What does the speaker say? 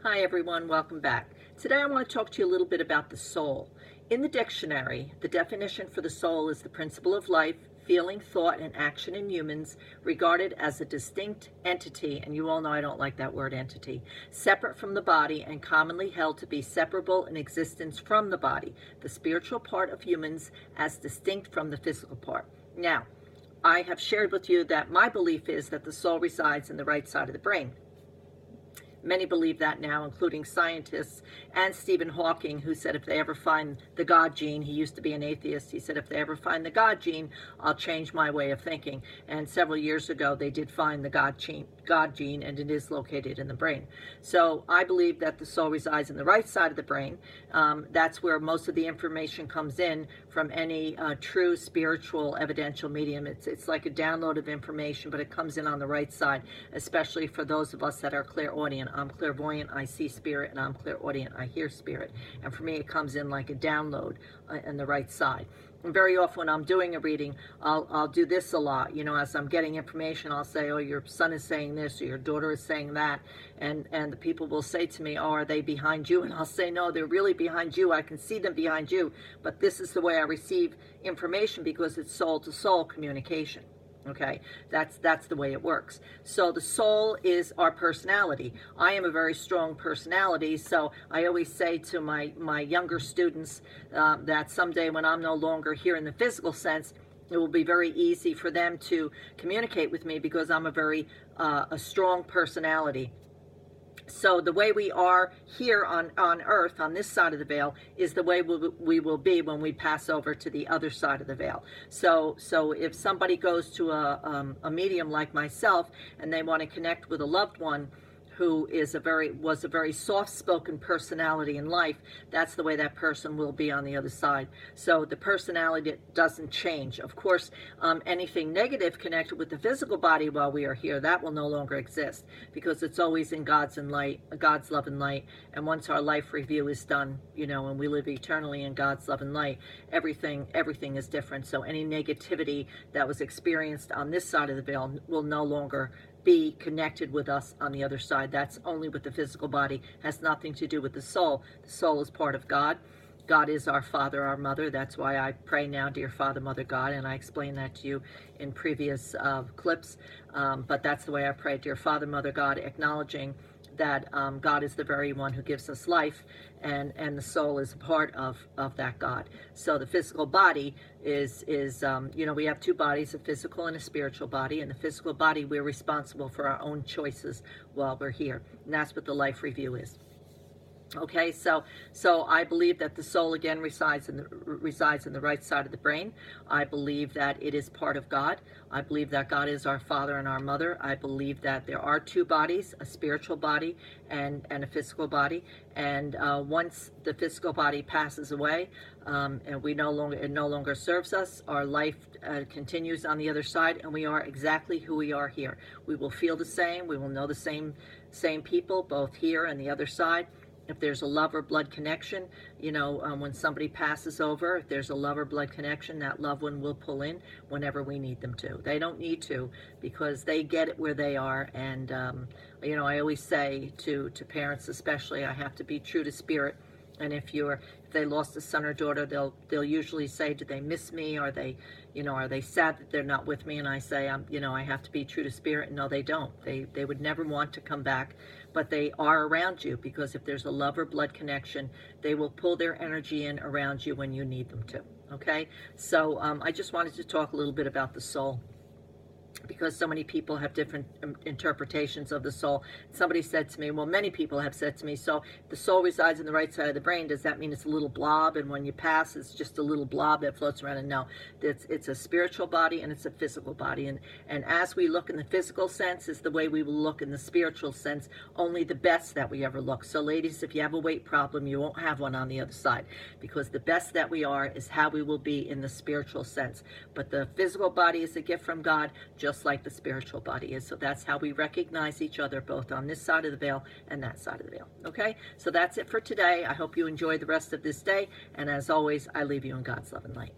Hi everyone, welcome back. Today I want to talk to you a little bit about the soul. In the dictionary, the definition for the soul is the principle of life, feeling, thought, and action in humans regarded as a distinct entity, and you all know I don't like that word entity, separate from the body and commonly held to be separable in existence from the body, the spiritual part of humans as distinct from the physical part. Now, I have shared with you that my belief is that the soul resides in the right side of the brain. Many believe that now, including scientists and Stephen Hawking, who said if they ever find the God gene, he used to be an atheist, he said if they ever find the God gene, I'll change my way of thinking. And several years ago, they did find the God gene, and it is located in the brain. So I believe that the soul resides in the right side of the brain. That's where most of the information comes in from any true spiritual evidential medium. It's like a download of information, but it comes in on the right side, especially for those of us that are clairaudient. I'm clairvoyant, I see spirit, and I'm clairaudient, I hear spirit. And for me, it comes in like a download on the right side. And very often when I'm doing a reading, I'll do this a lot. You know, as I'm getting information, I'll say, oh, your son is saying this, or your daughter is saying that. And the people will say to me, oh, are they behind you? And I'll say, no, they're really behind you. I can see them behind you. But this is the way I receive information because it's soul-to-soul communication. Okay, that's the way it works. So the soul is our personality. I am a very strong personality, so I always say to my younger students that someday when I'm no longer here in the physical sense, it will be very easy for them to communicate with me because I'm a strong personality. So the way we are here on earth, on this side of the veil, is the way we will be when we pass over to the other side of the veil. So if somebody goes to a medium like myself and they want to connect with a loved one who was a very soft-spoken personality in life, that's the way that person will be on the other side. So the personality doesn't change. Of course, anything negative connected with the physical body while we are here, that will no longer exist because it's always in God's love and light. And once our life review is done, you know, and we live eternally in God's love and light, everything is different. So any negativity that was experienced on this side of the veil will no longer be connected with us on the other side. That's only with the physical body, has nothing to do with the soul. The soul is part of God. God is our Father, our Mother. That's why I pray now, dear Father, Mother, God, and I explained that to you in previous clips. But that's the way I pray, dear Father, Mother, God, acknowledging that God is the very one who gives us life, and the soul is a part of that God. So the physical body is you know, we have two bodies, a physical and a spiritual body. And the physical body, we're responsible for our own choices while we're here. And that's what the life review is. Okay, so I believe that the soul again resides in the right side of the brain. I believe that it is part of God. I believe that God is our Father and our Mother. I believe that there are two bodies, a spiritual body and a physical body. And once the physical body passes away, and it no longer serves us, our life continues on the other side, and we are exactly who we are here. We will feel the same. We will know the same people, both here and the other side. If there's a love or blood connection, you know, when somebody passes over, if there's a love or blood connection, that loved one will pull in whenever we need them to. They don't need to because they get it where they are. And, you know, I always say to parents especially, I have to be true to spirit. And if they lost a son or daughter, they'll usually say, do they miss me? Are they sad that they're not with me? And I say, you know, I have to be true to spirit. No, they don't. They would never want to come back, but they are around you because if there's a love or blood connection, they will pull their energy in around you when you need them to. Okay? So I just wanted to talk a little bit about the soul, because so many people have different interpretations of the soul. Somebody said to me, well, many people have said to me, so the soul resides in the right side of the brain, does that mean it's a little blob, and when you pass, it's just a little blob that floats around? And no, it's a spiritual body and it's a physical body. And as we look in the physical sense is the way we will look in the spiritual sense, only the best that we ever look. So ladies, if you have a weight problem, you won't have one on the other side, because the best that we are is how we will be in the spiritual sense. But the physical body is a gift from God, just like the spiritual body is. So that's how we recognize each other, both on this side of the veil and that side of the veil. Okay, so that's it for today. I hope you enjoy the rest of this day, and as always, I leave you in God's love and light.